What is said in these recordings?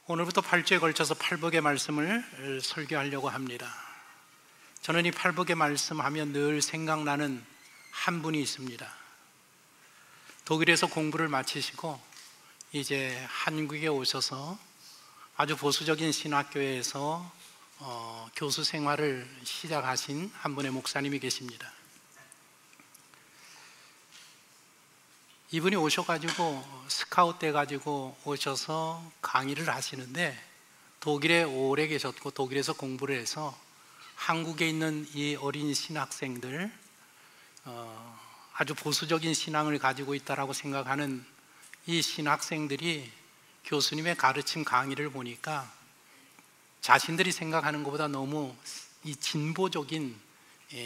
오늘부터 8주에 걸쳐서 팔복의 말씀을 설교하려고 합니다. 저는 이 팔복의 말씀 하면 늘 생각나는 한 분이 있습니다. 독일에서 공부를 마치시고 이제 한국에 오셔서 아주 보수적인 신학교에서 교수 생활을 시작하신 한 분의 목사님이 계십니다. 이분이 오셔가지고 스카웃 돼가지고 오셔서 강의를 하시는데 독일에 오래 계셨고 독일에서 공부를 해서 한국에 있는 이 어린 신학생들, 아주 보수적인 신앙을 가지고 있다라고 생각하는 이 신학생들이 교수님의 가르침 강의를 보니까 자신들이 생각하는 것보다 너무 이 진보적인,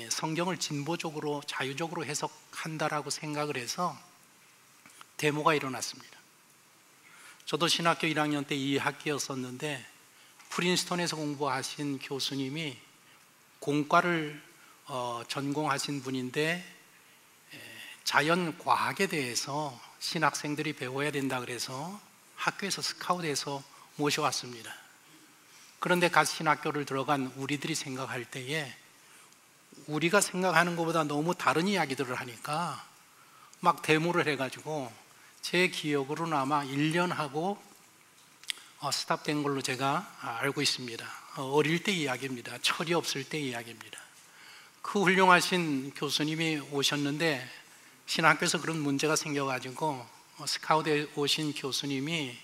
성경을 진보적으로 자유적으로 해석한다라고 생각을 해서 데모가 일어났습니다. 저도 신학교 1학년 때 2학기였었는데 프린스턴에서 공부하신 교수님이 공과를 전공하신 분인데 자연과학에 대해서 신학생들이 배워야 된다 그래서 학교에서 스카웃해서 모셔왔습니다. 그런데 갓 신학교를 들어간 우리들이 생각할 때에 우리가 생각하는 것보다 너무 다른 이야기들을 하니까 막 데모를 해가지고 제 기억으로는 아마 1년 하고 스탑된 걸로 제가 알고 있습니다. 어릴 때 이야기입니다. 철이 없을 때 이야기입니다. 그 훌륭하신 교수님이 오셨는데 신학교에서 그런 문제가 생겨가지고 스카웃에 오신 교수님이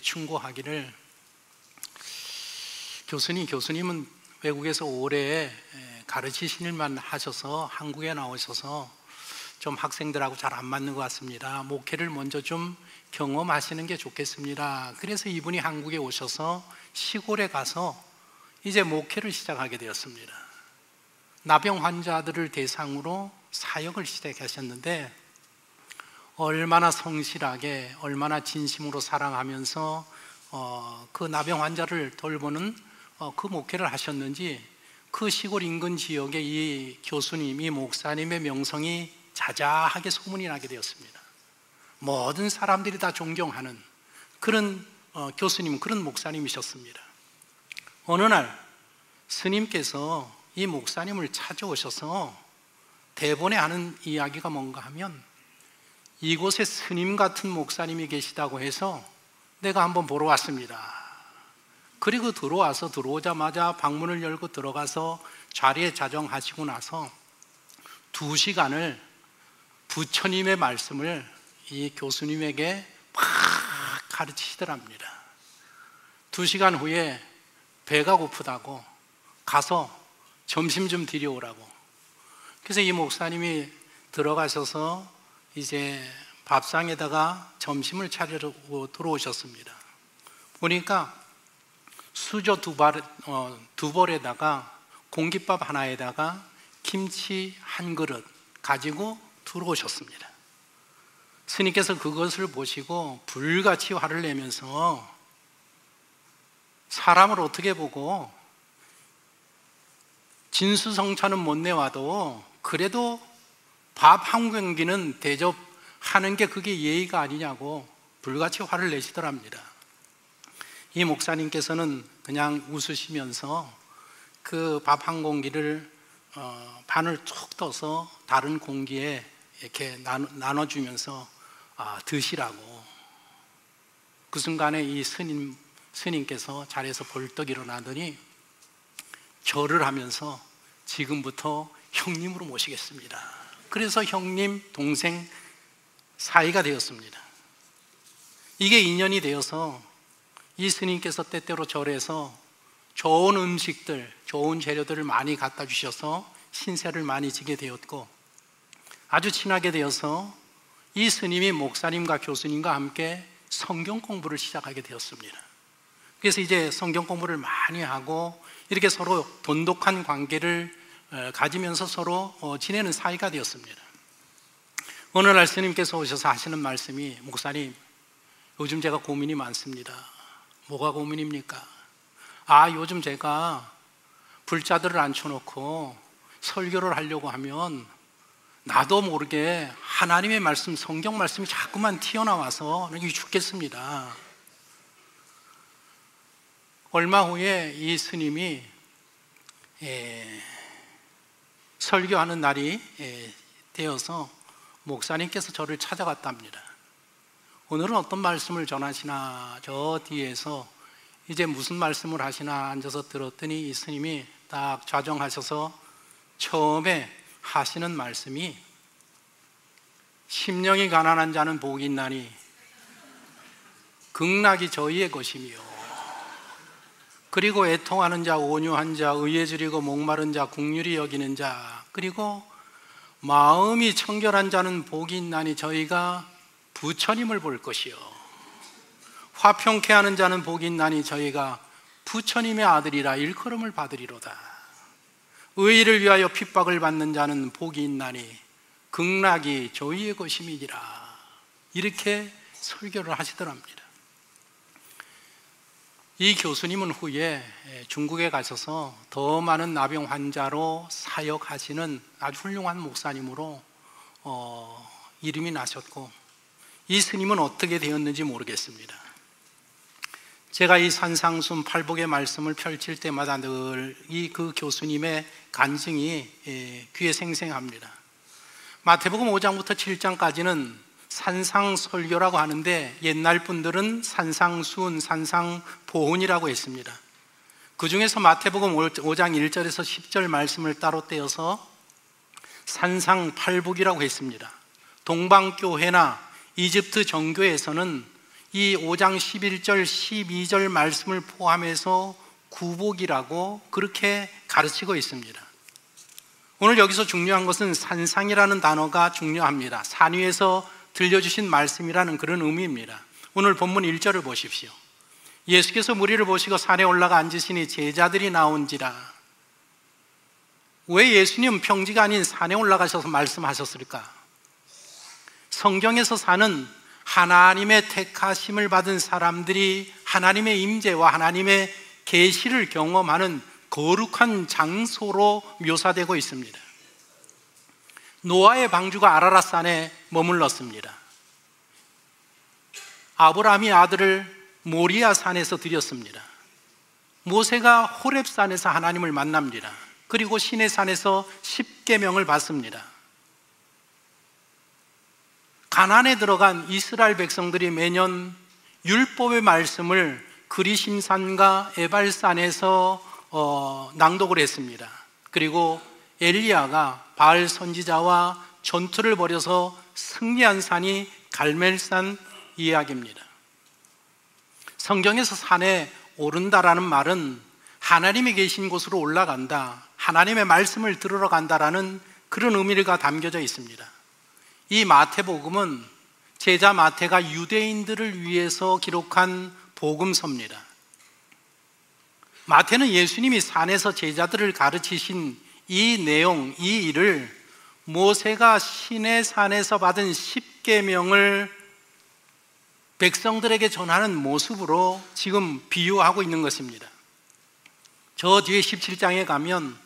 충고하기를, 교수님은 외국에서 오래 가르치신 일만 하셔서 한국에 나오셔서 좀 학생들하고 잘 안 맞는 것 같습니다. 목회를 먼저 좀 경험하시는 게 좋겠습니다. 그래서 이분이 한국에 오셔서 시골에 가서 이제 목회를 시작하게 되었습니다. 나병 환자들을 대상으로 사역을 시작하셨는데 얼마나 성실하게, 얼마나 진심으로 사랑하면서 그 나병 환자를 돌보는 그 목회를 하셨는지 그 시골 인근 지역에 이 교수님, 이 목사님의 명성이 자자하게 소문이 나게 되었습니다. 모든 사람들이 다 존경하는 그런 교수님, 그런 목사님이셨습니다. 어느 날 스님께서 이 목사님을 찾아오셔서 대본에 하는 이야기가 뭔가 하면 이곳에 스님 같은 목사님이 계시다고 해서 내가 한번 보러 왔습니다. 그리고 들어오자마자 방문을 열고 들어가서 자리에 자정하시고 나서 2시간을 부처님의 말씀을 이 교수님에게 막 가르치시더랍니다. 2시간 후에 배가 고프다고 가서 점심 좀 드려오라고. 그래서 이 목사님이 들어가셔서 이제 밥상에다가 점심을 차리려고 들어오셨습니다. 보니까 수저 2벌에다가 공깃밥 하나에다가 김치 1그릇 가지고 들어오셨습니다. 스님께서 그것을 보시고 불같이 화를 내면서 사람을 어떻게 보고 진수성찬은 못 내와도 그래도 밥 한 공기는 대접하는 게 그게 예의가 아니냐고 불같이 화를 내시더랍니다. 이 목사님께서는 그냥 웃으시면서 그 밥 한 공기를 반을 툭 떠서 다른 공기에 이렇게 나눠주면서 드시라고. 그 순간에 이 스님께서 자리에서 벌떡 일어나더니 절을 하면서 지금부터 형님으로 모시겠습니다. 그래서 형님, 동생 사이가 되었습니다. 이게 인연이 되어서 이 스님께서 때때로 절에서 좋은 음식들, 좋은 재료들을 많이 갖다 주셔서 신세를 많이 지게 되었고 아주 친하게 되어서 이 스님이 목사님과 교수님과 함께 성경 공부를 시작하게 되었습니다. 그래서 이제 성경 공부를 많이 하고 이렇게 서로 돈독한 관계를 가지면서 서로 지내는 사이가 되었습니다. 어느 날 스님께서 오셔서 하시는 말씀이, 목사님, 요즘 제가 고민이 많습니다. 뭐가 고민입니까? 요즘 제가 불자들을 앉혀놓고 설교를 하려고 하면 나도 모르게 하나님의 말씀, 성경 말씀이 자꾸만 튀어나와서 죽겠습니다. 얼마 후에 이 스님이 설교하는 날이 되어서 목사님께서 저를 찾아갔답니다. 오늘은 어떤 말씀을 전하시나, 저 뒤에서 이제 무슨 말씀을 하시나 앉아서 들었더니 이 스님이 딱 좌정하셔서 처음에 하시는 말씀이 심령이 가난한 자는 복이 있나니 극락이 저희의 것이며, 그리고 애통하는 자, 온유한 자, 의에 줄이고 목마른 자, 국률이 여기는 자, 그리고 마음이 청결한 자는 복이 있나니 저희가 부처님을 볼 것이요, 화평케 하는 자는 복이 있나니 저희가 부처님의 아들이라 일컬음을 받으리로다. 의의를 위하여 핍박을 받는 자는 복이 있나니 극락이 저희의 것임이니라. 이렇게 설교를 하시더랍니다. 이 교수님은 후에 중국에 가셔서 더 많은 나병 환자로 사역하시는 아주 훌륭한 목사님으로 이름이 나셨고, 이 스님은 어떻게 되었는지 모르겠습니다. 제가 이 산상순 팔복의 말씀을 펼칠 때마다 늘 이 그 교수님의 간증이 귀에 생생합니다. 마태복음 5장부터 7장까지는 산상설교라고 하는데, 옛날 분들은 산상순, 산상보훈이라고 했습니다. 그 중에서 마태복음 5장 1절에서 10절 말씀을 따로 떼어서 산상팔복이라고 했습니다. 동방교회나 이집트 정교에서는 이 5장 11절, 12절 말씀을 포함해서 구복이라고 그렇게 가르치고 있습니다. 오늘 여기서 중요한 것은 산상이라는 단어가 중요합니다. 산 위에서 들려주신 말씀이라는 그런 의미입니다. 오늘 본문 1절을 보십시오. 예수께서 무리를 보시고 산에 올라가 앉으시니 제자들이 나온지라. 왜 예수님 평지가 아닌 산에 올라가셔서 말씀하셨을까? 성경에서 산은 하나님의 택하심을 받은 사람들이 하나님의 임재와 하나님의 계시를 경험하는 거룩한 장소로 묘사되고 있습니다. 노아의 방주가 아라랏산에 머물렀습니다. 아브라함이 아들을 모리아 산에서 드렸습니다. 모세가 호렙산에서 하나님을 만납니다. 그리고 시내산에서 십계명을 받습니다. 가나안에 들어간 이스라엘 백성들이 매년 율법의 말씀을 그리심산과 에발산에서 낭독을 했습니다. 그리고 엘리야가 바알 선지자와 전투를 벌여서 승리한 산이 갈멜산 이야기입니다. 성경에서 산에 오른다라는 말은 하나님이 계신 곳으로 올라간다, 하나님의 말씀을 들으러 간다라는 그런 의미가 담겨져 있습니다. 이 마태복음은 제자 마태가 유대인들을 위해서 기록한 복음서입니다. 마태는 예수님이 산에서 제자들을 가르치신 이 내용, 이 일을 모세가 시내산에서 받은 십계명을 백성들에게 전하는 모습으로 지금 비유하고 있는 것입니다. 저 뒤에 17장에 가면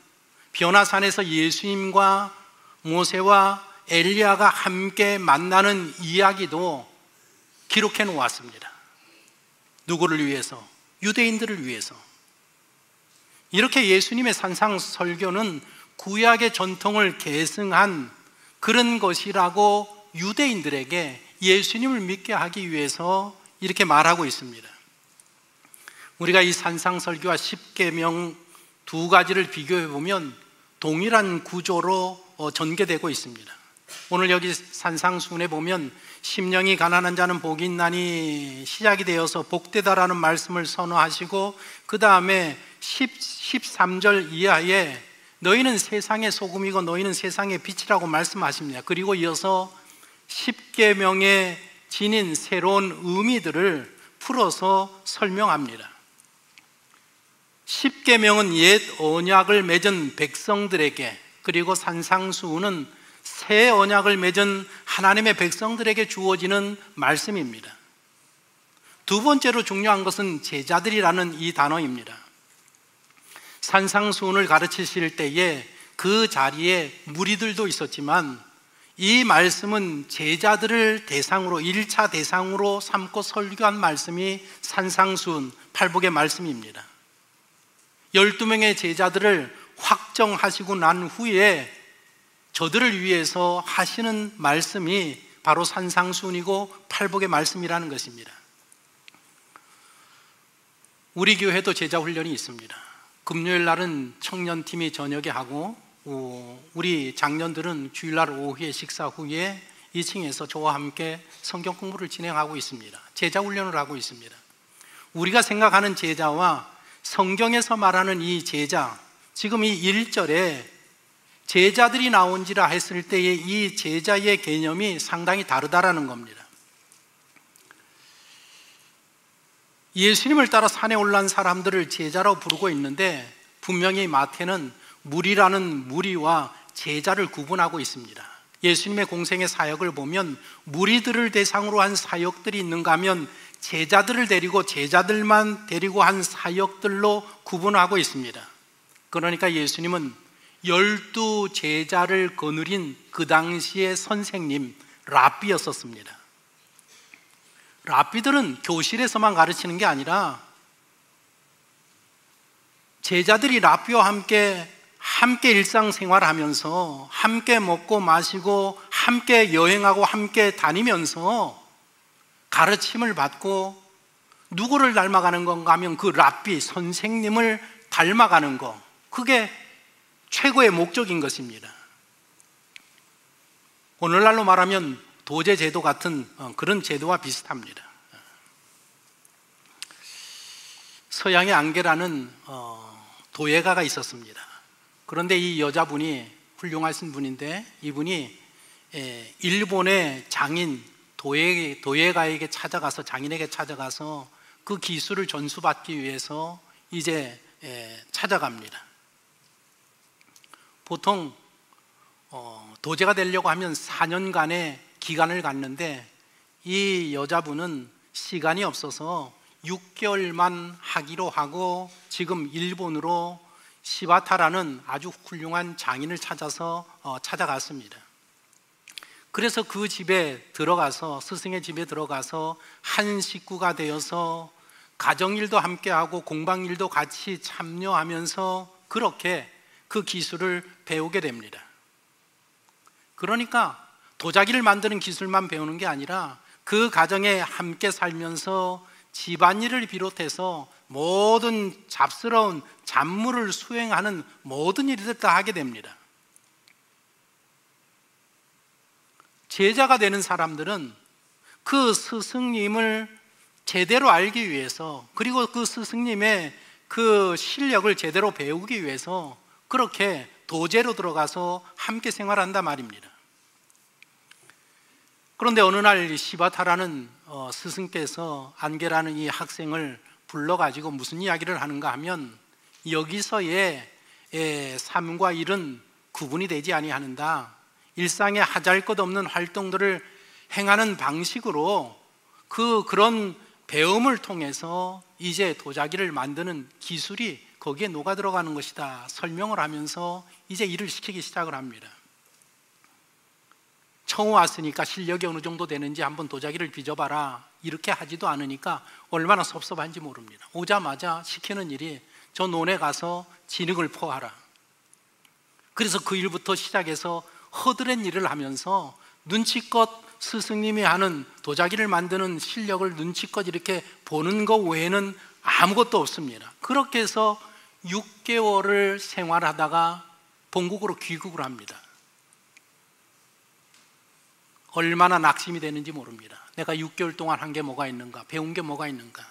변화산에서 예수님과 모세와 엘리야가 함께 만나는 이야기도 기록해 놓았습니다. 누구를 위해서? 유대인들을 위해서. 이렇게 예수님의 산상설교는 구약의 전통을 계승한 그런 것이라고 유대인들에게 예수님을 믿게 하기 위해서 이렇게 말하고 있습니다. 우리가 이 산상설교와 십계명 두 가지를 비교해 보면 동일한 구조로 전개되고 있습니다. 오늘 여기 산상순에 보면 심령이 가난한 자는 복이 있나니 시작이 되어서 복되다라는 말씀을 선언하시고, 그 다음에 13절 이하에 너희는 세상의 소금이고 너희는 세상의 빛이라고 말씀하십니다. 그리고 이어서 십계명에 지닌 새로운 의미들을 풀어서 설명합니다. 십계명은 옛 언약을 맺은 백성들에게, 그리고 산상수훈은 새 언약을 맺은 하나님의 백성들에게 주어지는 말씀입니다. 두 번째로 중요한 것은 제자들이라는 이 단어입니다. 산상수훈을 가르치실 때에 그 자리에 무리들도 있었지만 이 말씀은 제자들을 대상으로 1차 대상으로 삼고 설교한 말씀이 산상수훈 팔복의 말씀입니다. 12명의 제자들을 확정하시고 난 후에 저들을 위해서 하시는 말씀이 바로 산상수훈이고 팔복의 말씀이라는 것입니다. 우리 교회도 제자훈련이 있습니다. 금요일 날은 청년팀이 저녁에 하고 우리 장년들은 주일날 오후에 식사 후에 2층에서 저와 함께 성경 공부를 진행하고 있습니다. 제자훈련을 하고 있습니다. 우리가 생각하는 제자와 성경에서 말하는 이 제자, 지금 이 1절에 제자들이 나온지라 했을 때의 이 제자의 개념이 상당히 다르다라는 겁니다. 예수님을 따라 산에 올라온 사람들을 제자라고 부르고 있는데 분명히 마태는 무리라는 무리와 제자를 구분하고 있습니다. 예수님의 공생의 사역을 보면 무리들을 대상으로 한 사역들이 있는가 하면 제자들을 데리고 제자들만 데리고 한 사역들로 구분하고 있습니다. 그러니까 예수님은 12 제자를 거느린 그 당시의 선생님 랍비였었습니다. 랍비들은 교실에서만 가르치는 게 아니라 제자들이 랍비와 함께 일상생활하면서 함께 먹고 마시고 함께 여행하고 함께 다니면서 가르침을 받고 누구를 닮아가는 건가 하면 그 랍비 선생님을 닮아가는 거, 그게 최고의 목적인 것입니다. 오늘날로 말하면 도제 제도 같은 그런 제도와 비슷합니다. 서양의 앙게라는 도예가가 있었습니다. 그런데 이 여자분이 훌륭하신 분인데 이분이 일본의 장인 도예가에게 찾아가서, 장인에게 찾아가서 그 기술을 전수받기 위해서 이제 찾아갑니다. 보통 도제가 되려고 하면 4년간의 기간을 갖는데 이 여자분은 시간이 없어서 6개월만 하기로 하고 지금 일본으로 시바타라는 아주 훌륭한 장인을 찾아서 찾아갔습니다. 그래서 그 집에 들어가서, 스승의 집에 들어가서 한 식구가 되어서 가정일도 함께하고 공방일도 같이 참여하면서 그렇게 그 기술을 배우게 됩니다. 그러니까 도자기를 만드는 기술만 배우는 게 아니라 그 가정에 함께 살면서 집안일을 비롯해서 모든 잡스러운 잡무를 수행하는 모든 일들을 다 하게 됩니다. 제자가 되는 사람들은 그 스승님을 제대로 알기 위해서, 그리고 그 스승님의 그 실력을 제대로 배우기 위해서 그렇게 도제로 들어가서 함께 생활한단 말입니다. 그런데 어느 날 시바타라는 스승께서 안게라는 이 학생을 불러가지고 무슨 이야기를 하는가 하면, 여기서의 삶과 일은 구분이 되지 아니하는다. 일상에 하잘것없는 활동들을 행하는 방식으로 그런 배움을 통해서 이제 도자기를 만드는 기술이 거기에 녹아 들어가는 것이다 설명을 하면서 이제 일을 시키기 시작을 합니다. 처음 왔으니까 실력이 어느 정도 되는지 한번 도자기를 빚어봐라 이렇게 하지도 않으니까 얼마나 섭섭한지 모릅니다. 오자마자 시키는 일이 저 논에 가서 진흙을 퍼와라. 그래서 그 일부터 시작해서 허드렛 일을 하면서 눈치껏 스승님이 하는 도자기를 만드는 실력을 눈치껏 이렇게 보는 것 외에는 아무것도 없습니다. 그렇게 해서 6개월을 생활하다가 본국으로 귀국을 합니다. 얼마나 낙심이 되는지 모릅니다. 내가 6개월 동안 한 게 뭐가 있는가, 배운 게 뭐가 있는가.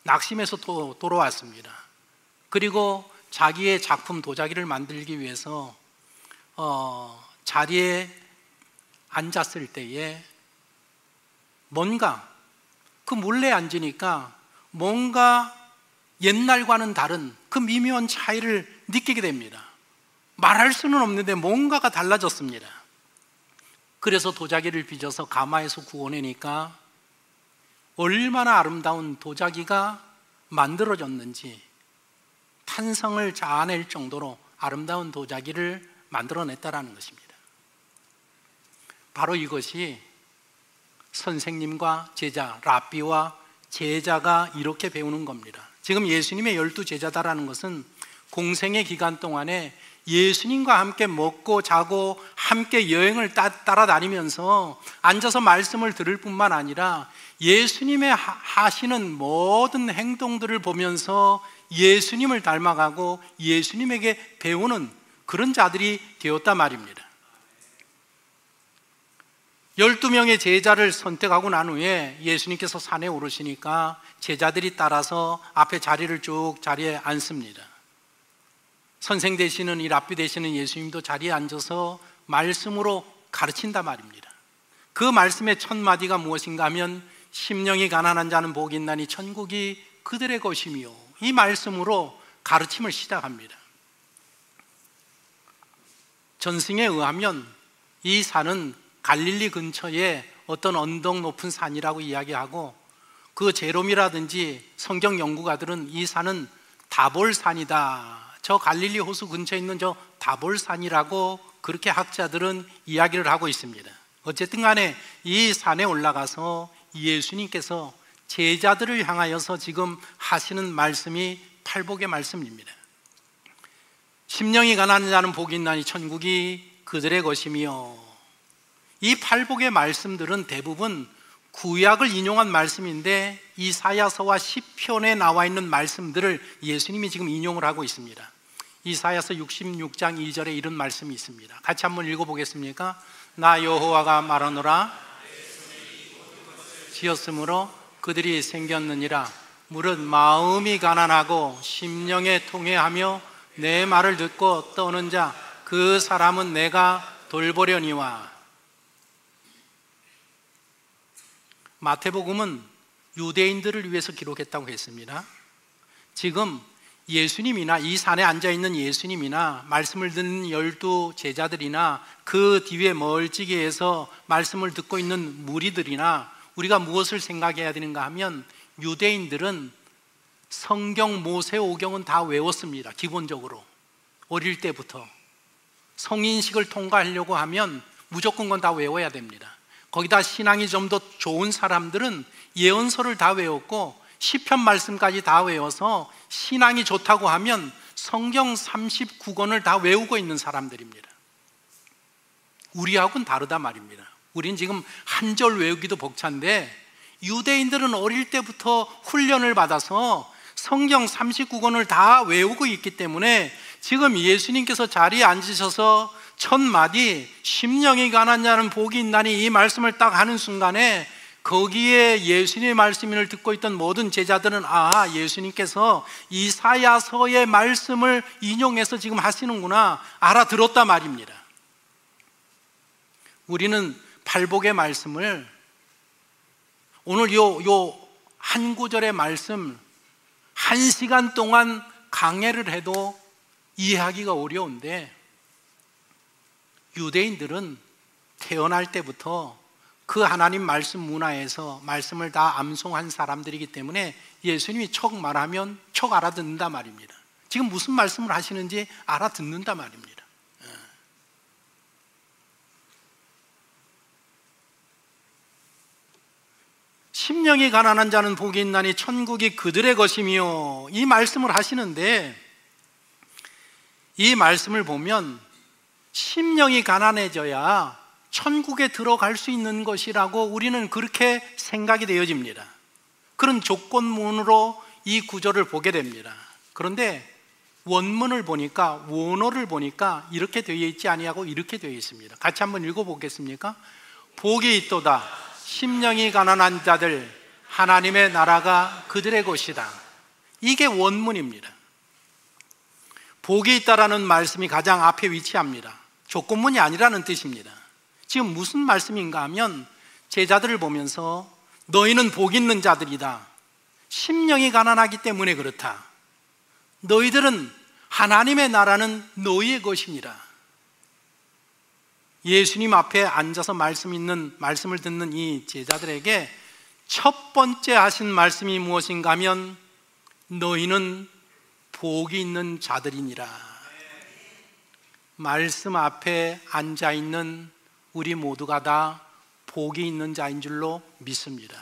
낙심해서 또 돌아왔습니다. 그리고 자기의 작품 도자기를 만들기 위해서 자리에 앉았을 때에 뭔가 그 몰래 앉으니까 뭔가 옛날과는 다른 그 미묘한 차이를 느끼게 됩니다. 말할 수는 없는데 뭔가가 달라졌습니다. 그래서 도자기를 빚어서 가마에서 구워내니까 얼마나 아름다운 도자기가 만들어졌는지, 탄성을 자아낼 정도로 아름다운 도자기를 만들어냈다라는 것입니다. 바로 이것이 선생님과 제자, 랍비와 제자가 이렇게 배우는 겁니다. 지금 예수님의 12제자다라는 것은 공생의 기간 동안에 예수님과 함께 먹고 자고 함께 여행을 따라다니면서 앉아서 말씀을 들을 뿐만 아니라 예수님의 하시는 모든 행동들을 보면서 예수님을 닮아가고 예수님에게 배우는 그런 자들이 되었단 말입니다. 12명의 제자를 선택하고 난 후에 예수님께서 산에 오르시니까 제자들이 따라서 앞에 자리를 쭉 자리에 앉습니다. 선생 되시는 이 랍비 되시는 예수님도 자리에 앉아서 말씀으로 가르친단 말입니다. 그 말씀의 첫 마디가 무엇인가 하면 심령이 가난한 자는 복이 있나니 천국이 그들의 것이며, 이 말씀으로 가르침을 시작합니다. 전승에 의하면 이 산은 갈릴리 근처에 어떤 언덕 높은 산이라고 이야기하고, 그 제롬이라든지 성경 연구가들은 이 산은 다볼산이다, 저 갈릴리 호수 근처에 있는 저 다볼산이라고 그렇게 학자들은 이야기를 하고 있습니다. 어쨌든 간에 이 산에 올라가서 예수님께서 제자들을 향하여서 지금 하시는 말씀이 팔복의 말씀입니다. 심령이 가난한 자는 복이 있나니 천국이 그들의 것이며, 이 팔복의 말씀들은 대부분 구약을 인용한 말씀인데 이사야서와 시편에 나와 있는 말씀들을 예수님이 지금 인용을 하고 있습니다. 이사야서 66장 2절에 이런 말씀이 있습니다. 같이 한번 읽어보겠습니까? 나 여호와가 말하노라 지었으므로 그들이 생겼느니라. 무릇 마음이 가난하고 심령에 통회하며 내 말을 듣고 떠는 자, 그 사람은 내가 돌보려니와. 마태복음은 유대인들을 위해서 기록했다고 했습니다. 지금 예수님이나 이 산에 앉아있는 예수님이나 말씀을 듣는 12제자들이나 그 뒤에 멀찍이에서 말씀을 듣고 있는 무리들이나 우리가 무엇을 생각해야 되는가 하면, 유대인들은 성경, 모세오경은 다 외웠습니다. 기본적으로 어릴 때부터 성인식을 통과하려고 하면 무조건 건 다 외워야 됩니다. 거기다 신앙이 좀 더 좋은 사람들은 예언서를 다 외웠고 시편 말씀까지 다 외워서 신앙이 좋다고 하면 성경 39권을 다 외우고 있는 사람들입니다. 우리하고는 다르다 말입니다. 우린 지금 한 절 외우기도 벅찬데 유대인들은 어릴 때부터 훈련을 받아서 성경 39권을 다 외우고 있기 때문에 지금 예수님께서 자리에 앉으셔서 첫 마디 심령이 가난한 자는 복이 있나니 이 말씀을 딱 하는 순간에 거기에 예수님의 말씀을 듣고 있던 모든 제자들은 예수님께서 이사야서의 말씀을 인용해서 지금 하시는구나 알아들었단 말입니다. 우리는 팔복의 말씀을 오늘 요 한 구절의 말씀 1시간 동안 강해를 해도 이해하기가 어려운데, 유대인들은 태어날 때부터 그 하나님 말씀 문화에서 말씀을 다 암송한 사람들이기 때문에 예수님이 척 말하면 척 알아듣는다 말입니다. 지금 무슨 말씀을 하시는지 알아듣는다 말입니다. 심령이 가난한 자는 복이 있나니 천국이 그들의 것이며, 이 말씀을 하시는데 이 말씀을 보면 심령이 가난해져야 천국에 들어갈 수 있는 것이라고 우리는 그렇게 생각이 되어집니다. 그런 조건문으로 이 구절을 보게 됩니다. 그런데 원문을 보니까, 원어를 보니까 이렇게 되어 있지 아니하고 이렇게 되어 있습니다. 같이 한번 읽어보겠습니까? 복이 있도다 심령이 가난한 자들, 하나님의 나라가 그들의 것이다. 이게 원문입니다. 복이 있다라는 말씀이 가장 앞에 위치합니다. 조건문이 아니라는 뜻입니다. 지금 무슨 말씀인가 하면 제자들을 보면서 너희는 복 있는 자들이다. 심령이 가난하기 때문에 그렇다. 너희들은 하나님의 나라는 너희의 것입니다. 예수님 앞에 앉아서 말씀을 듣는 이 제자들에게 첫 번째 하신 말씀이 무엇인가 하면 너희는 복이 있는 자들이니라. 말씀 앞에 앉아있는 우리 모두가 다 복이 있는 자인 줄로 믿습니다.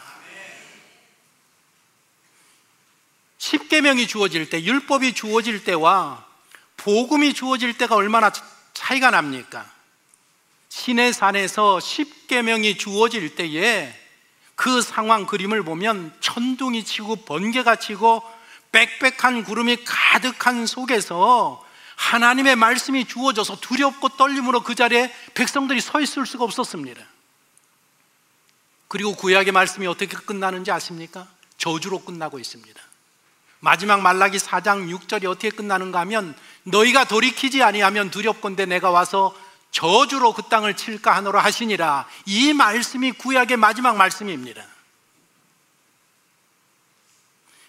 십계명이 주어질 때, 율법이 주어질 때와 복음이 주어질 때가 얼마나 차이가 납니까? 시내산에서 십계명이 주어질 때에 그 상황 그림을 보면 천둥이 치고 번개가 치고 빽빽한 구름이 가득한 속에서 하나님의 말씀이 주어져서 두렵고 떨림으로 그 자리에 백성들이 서 있을 수가 없었습니다. 그리고 구약의 말씀이 어떻게 끝나는지 아십니까? 저주로 끝나고 있습니다. 마지막 말라기 4장 6절이 어떻게 끝나는가 하면 너희가 돌이키지 아니하면 두렵건대 내가 와서 저주로 그 땅을 칠까 하노라 하시니라. 이 말씀이 구약의 마지막 말씀입니다.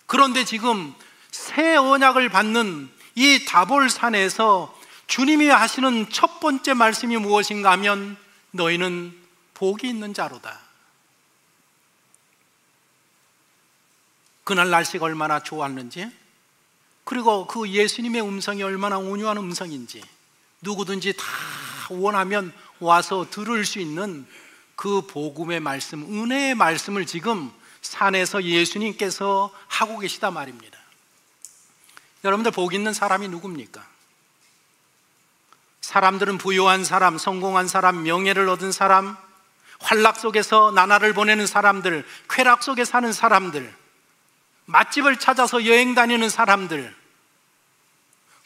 그런데 지금 새 언약을 받는 이 다볼산에서 주님이 하시는 첫 번째 말씀이 무엇인가 하면 너희는 복이 있는 자로다. 그날 날씨가 얼마나 좋았는지, 그리고 그 예수님의 음성이 얼마나 온유한 음성인지 누구든지 다 원하면 와서 들을 수 있는 그 복음의 말씀, 은혜의 말씀을 지금 산에서 예수님께서 하고 계시다 말입니다. 여러분들, 복 있는 사람이 누굽니까? 사람들은 부유한 사람, 성공한 사람, 명예를 얻은 사람, 환락 속에서 나날을 보내는 사람들, 쾌락 속에 사는 사람들, 맛집을 찾아서 여행 다니는 사람들,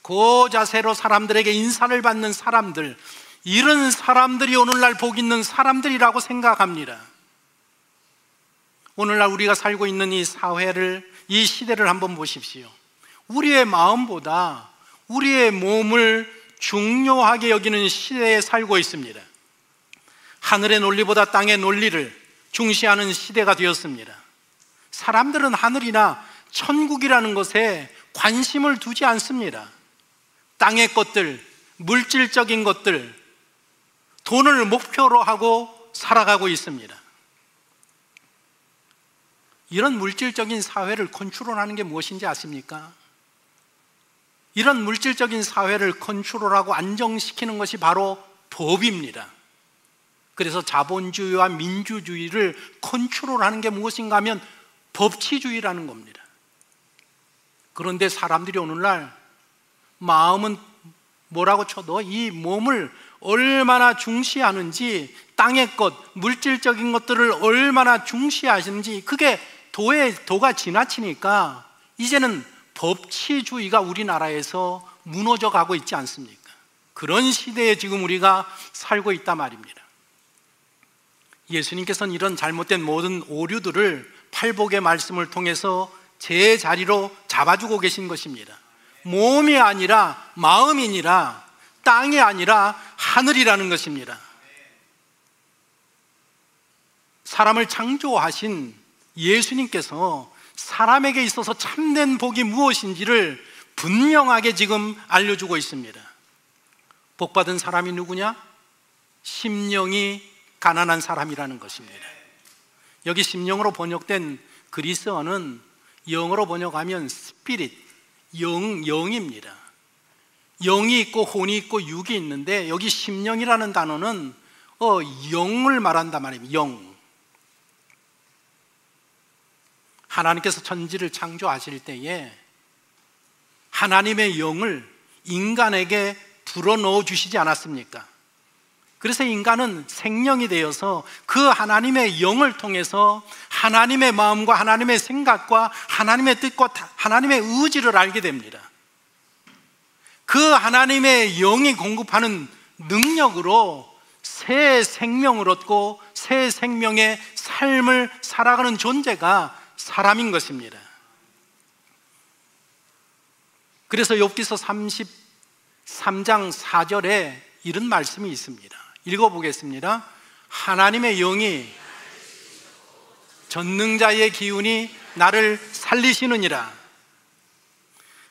고자세로 사람들에게 인사를 받는 사람들, 이런 사람들이 오늘날 복 있는 사람들이라고 생각합니다. 오늘날 우리가 살고 있는 이 사회를, 이 시대를 한번 보십시오. 우리의 마음보다 우리의 몸을 중요하게 여기는 시대에 살고 있습니다. 하늘의 논리보다 땅의 논리를 중시하는 시대가 되었습니다. 사람들은 하늘이나 천국이라는 것에 관심을 두지 않습니다. 땅의 것들, 물질적인 것들, 돈을 목표로 하고 살아가고 있습니다. 이런 물질적인 사회를 컨트롤하는 게 무엇인지 아십니까? 이런 물질적인 사회를 컨트롤하고 안정시키는 것이 바로 법입니다. 그래서 자본주의와 민주주의를 컨트롤하는 게 무엇인가 하면 법치주의라는 겁니다. 그런데 사람들이 오늘날 마음은 뭐라고 쳐도 이 몸을 얼마나 중시하는지, 땅의 것, 물질적인 것들을 얼마나 중시하시는지, 그게 도가 지나치니까 이제는 법치주의가 우리나라에서 무너져 가고 있지 않습니까? 그런 시대에 지금 우리가 살고 있단 말입니다. 예수님께서는 이런 잘못된 모든 오류들을 팔복의 말씀을 통해서 제 자리로 잡아주고 계신 것입니다. 몸이 아니라 마음이니라, 땅이 아니라 하늘이라는 것입니다. 사람을 창조하신 예수님께서 사람에게 있어서 참된 복이 무엇인지를 분명하게 지금 알려주고 있습니다. 복받은 사람이 누구냐? 심령이 가난한 사람이라는 것입니다. 여기 심령으로 번역된 그리스어는 영어로 번역하면 스피릿, 영입니다. 영이 있고 혼이 있고 육이 있는데 여기 심령이라는 단어는 영을 말한단 말입니다. 영. 하나님께서 천지를 창조하실 때에 하나님의 영을 인간에게 불어넣어 주시지 않았습니까? 그래서 인간은 생명이 되어서 그 하나님의 영을 통해서 하나님의 마음과 하나님의 생각과 하나님의 뜻과 하나님의 의지를 알게 됩니다. 그 하나님의 영이 공급하는 능력으로 새 생명을 얻고 새 생명의 삶을 살아가는 존재가 사람인 것입니다. 그래서 욥기서 33장 4절에 이런 말씀이 있습니다. 읽어보겠습니다. 하나님의 영이 전능자의 기운이 나를 살리시느니라.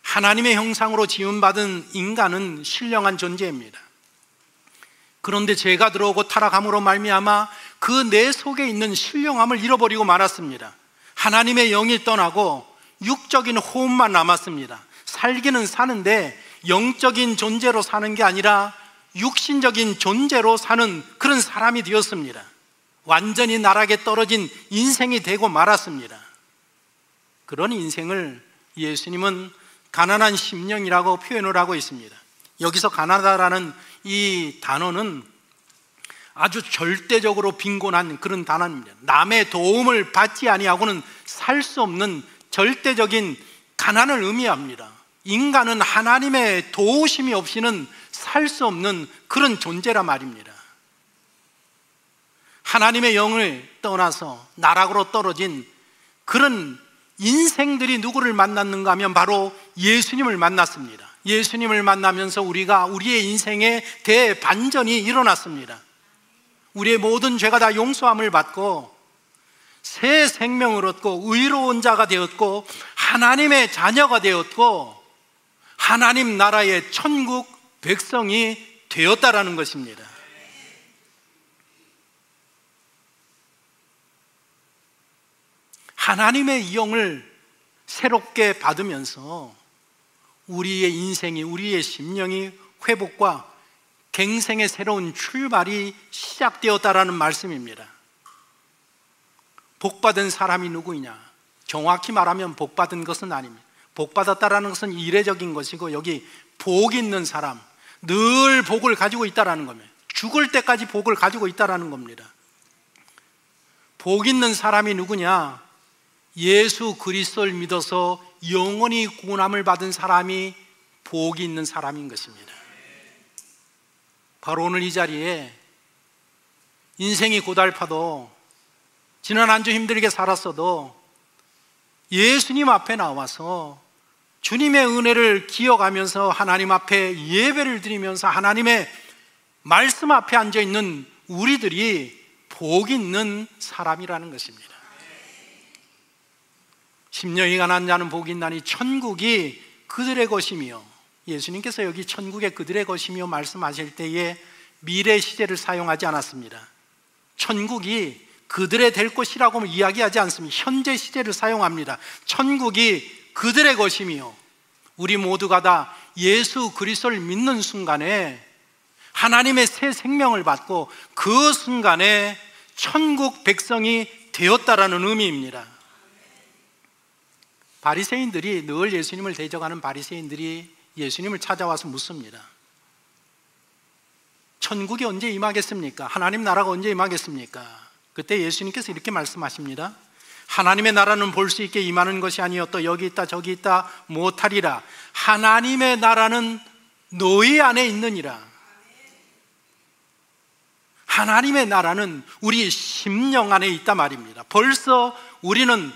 하나님의 형상으로 지음받은 인간은 신령한 존재입니다. 그런데 죄가 들어오고 타락함으로 말미암아 그 내 속에 있는 신령함을 잃어버리고 말았습니다. 하나님의 영이 떠나고 육적인 호흡만 남았습니다. 살기는 사는데 영적인 존재로 사는 게 아니라 육신적인 존재로 사는 그런 사람이 되었습니다. 완전히 나락에 떨어진 인생이 되고 말았습니다. 그런 인생을 예수님은 가난한 심령이라고 표현을 하고 있습니다. 여기서 가난하다라는 이 단어는 아주 절대적으로 빈곤한 그런 단어입니다. 남의 도움을 받지 아니하고는 살 수 없는 절대적인 가난을 의미합니다. 인간은 하나님의 도우심이 없이는 살 수 없는 그런 존재란 말입니다. 하나님의 영을 떠나서 나락으로 떨어진 그런 인생들이 누구를 만났는가 하면 바로 예수님을 만났습니다. 예수님을 만나면서 우리의 인생에 대반전이 일어났습니다. 우리의 모든 죄가 다 용서함을 받고 새 생명을 얻고 의로운 자가 되었고 하나님의 자녀가 되었고 하나님 나라의 천국 백성이 되었다라는 것입니다. 하나님의 영을 새롭게 받으면서 우리의 인생이, 우리의 심령이 회복과 갱생의 새로운 출발이 시작되었다라는 말씀입니다. 복받은 사람이 누구이냐? 정확히 말하면 복받은 것은 아닙니다. 복받았다라는 것은 이례적인 것이고, 여기 복 있는 사람, 늘 복을 가지고 있다라는 겁니다. 죽을 때까지 복을 가지고 있다라는 겁니다. 복 있는 사람이 누구냐? 예수 그리스도를 믿어서 영원히 구원함을 받은 사람이 복이 있는 사람인 것입니다. 바로 오늘 이 자리에 인생이 고달파도 지난 한 주 힘들게 살았어도 예수님 앞에 나와서 주님의 은혜를 기억하면서 하나님 앞에 예배를 드리면서 하나님의 말씀 앞에 앉아있는 우리들이 복 있는 사람이라는 것입니다. 심령이 가난한 자는 복이 있나니 천국이 그들의 것이며, 예수님께서 여기 천국의 그들의 것이며 말씀하실 때에 미래 시제를 사용하지 않았습니다. 천국이 그들의 될 것이라고 이야기하지 않습니다. 현재 시제를 사용합니다. 천국이 그들의 것이며, 우리 모두가 다 예수 그리스도를 믿는 순간에 하나님의 새 생명을 받고 그 순간에 천국 백성이 되었다라는 의미입니다. 바리새인들이, 늘 예수님을 대적하는 바리새인들이 예수님을 찾아와서 묻습니다. 천국이 언제 임하겠습니까? 하나님 나라가 언제 임하겠습니까? 그때 예수님께서 이렇게 말씀하십니다. 하나님의 나라는 볼 수 있게 임하는 것이 아니요 또 여기 있다 저기 있다 못하리라. 하나님의 나라는 너희 안에 있느니라. 하나님의 나라는 우리 심령 안에 있단 말입니다. 벌써 우리는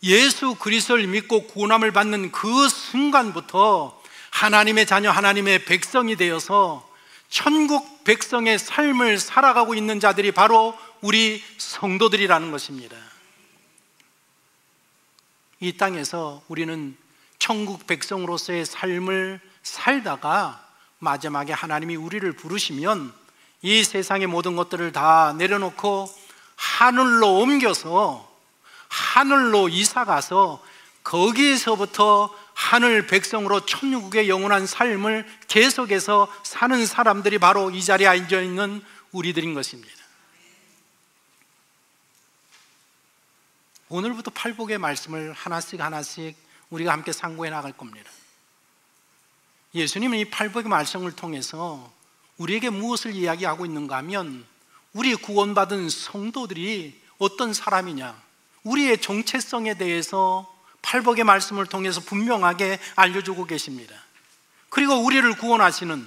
예수 그리스도를 믿고 구원함을 받는 그 순간부터 하나님의 자녀, 하나님의 백성이 되어서 천국 백성의 삶을 살아가고 있는 자들이 바로 우리 성도들이라는 것입니다. 이 땅에서 우리는 천국 백성으로서의 삶을 살다가 마지막에 하나님이 우리를 부르시면 이 세상의 모든 것들을 다 내려놓고 하늘로 옮겨서, 하늘로 이사가서 거기에서부터 하늘 백성으로 천국의 영원한 삶을 계속해서 사는 사람들이 바로 이 자리에 앉아있는 우리들인 것입니다. 오늘부터 팔복의 말씀을 하나씩 우리가 함께 상고해 나갈 겁니다. 예수님은 이 팔복의 말씀을 통해서 우리에게 무엇을 이야기하고 있는가 하면, 우리 구원받은 성도들이 어떤 사람이냐, 우리의 정체성에 대해서 팔복의 말씀을 통해서 분명하게 알려주고 계십니다. 그리고 우리를 구원하시는,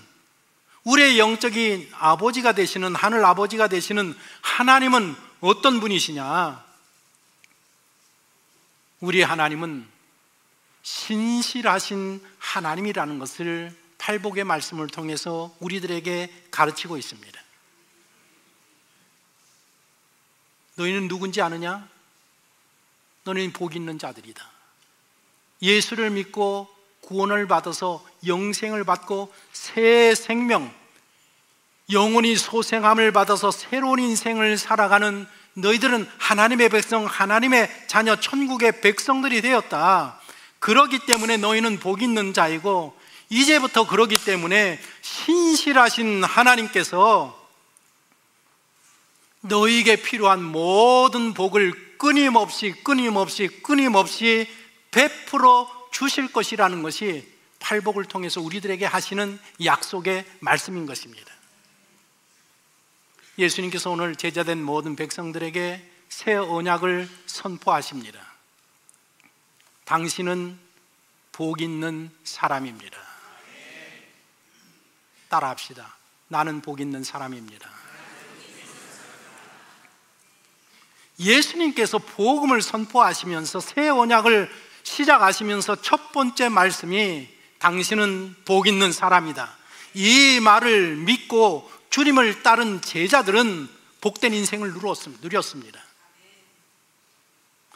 우리의 영적인 아버지가 되시는, 하늘 아버지가 되시는 하나님은 어떤 분이시냐? 우리의 하나님은 신실하신 하나님이라는 것을 팔복의 말씀을 통해서 우리들에게 가르치고 있습니다. 너희는 누군지 아느냐? 너희는 복 있는 자들이다. 예수를 믿고 구원을 받아서 영생을 받고 새 생명, 영원히 소생함을 받아서 새로운 인생을 살아가는 너희들은 하나님의 백성, 하나님의 자녀, 천국의 백성들이 되었다. 그러기 때문에 너희는 복 있는 자이고, 이제부터 그러기 때문에 신실하신 하나님께서 너희에게 필요한 모든 복을 끊임없이 베풀어 주실 것이라는 것이 팔복을 통해서 우리들에게 하시는 약속의 말씀인 것입니다. 예수님께서 오늘 제자된 모든 백성들에게 새 언약을 선포하십니다. 당신은 복 있는 사람입니다. 따라합시다. 나는 복 있는 사람입니다. 예수님께서 복음을 선포하시면서 새 언약을 시작하시면서 첫 번째 말씀이 당신은 복 있는 사람이다. 이 말을 믿고 주님을 따른 제자들은 복된 인생을 누렸습니다.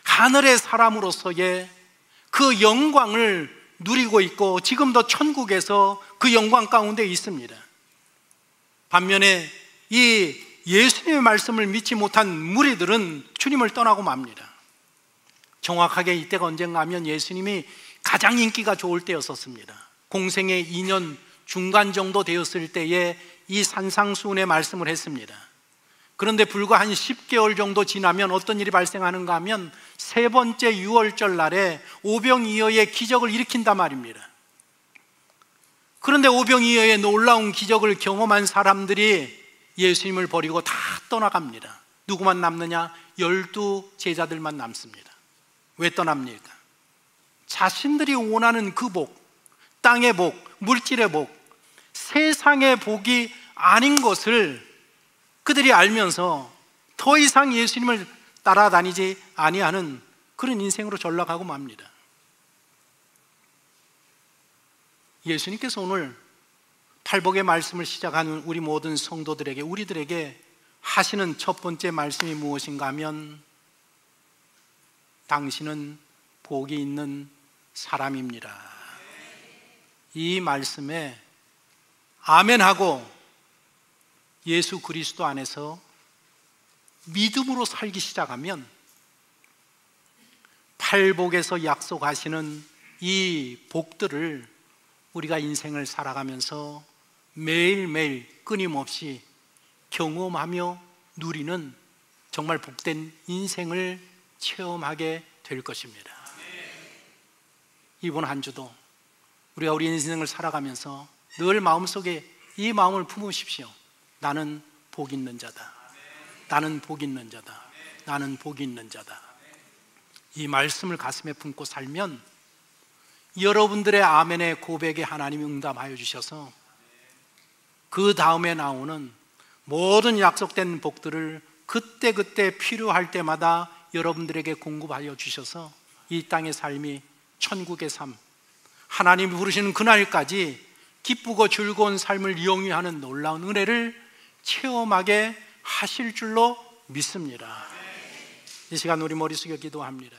하늘의 사람으로서의 그 영광을 누리고 있고 지금도 천국에서 그 영광 가운데 있습니다. 반면에 이 예수님의 말씀을 믿지 못한 무리들은 주님을 떠나고 맙니다. 정확하게 이때가 언젠가 하면 예수님이 가장 인기가 좋을 때였었습니다. 공생의 2년 중간 정도 되었을 때에 이 산상수훈의 말씀을 했습니다. 그런데 불과 한 10개월 정도 지나면 어떤 일이 발생하는가 하면 세 번째 유월절 날에 오병이어의 기적을 일으킨단 말입니다. 그런데 오병이어의 놀라운 기적을 경험한 사람들이 예수님을 버리고 다 떠나갑니다. 누구만 남느냐? 12 제자들만 남습니다. 왜 떠납니까? 자신들이 원하는 그 복, 땅의 복, 물질의 복, 세상의 복이 아닌 것을 그들이 알면서 더 이상 예수님을 따라다니지 아니하는 그런 인생으로 전락하고 맙니다. 예수님께서 오늘 팔복의 말씀을 시작하는 우리 모든 성도들에게, 우리들에게 하시는 첫 번째 말씀이 무엇인가 하면 당신은 복이 있는 사람입니다. 이 말씀에 아멘하고 예수 그리스도 안에서 믿음으로 살기 시작하면 팔복에서 약속하시는 이 복들을 우리가 인생을 살아가면서 매일매일 끊임없이 경험하며 누리는 정말 복된 인생을 체험하게 될 것입니다. 이번 한 주도 우리가 우리 인생을 살아가면서 늘 마음속에 이 마음을 품으십시오. 나는 복 있는 자다. 나는 복 있는 자다. 나는 복 있는 자다. 이 말씀을 가슴에 품고 살면 여러분들의 아멘의 고백에 하나님이 응답하여 주셔서 그 다음에 나오는 모든 약속된 복들을 그때그때 필요할 때마다 여러분들에게 공급하여 주셔서 이 땅의 삶이 천국의 삶, 하나님이 부르시는 그날까지 기쁘고 즐거운 삶을 영위하는 놀라운 은혜를 체험하게 하실 줄로 믿습니다. 이 시간 우리 머리 숙여 기도합니다.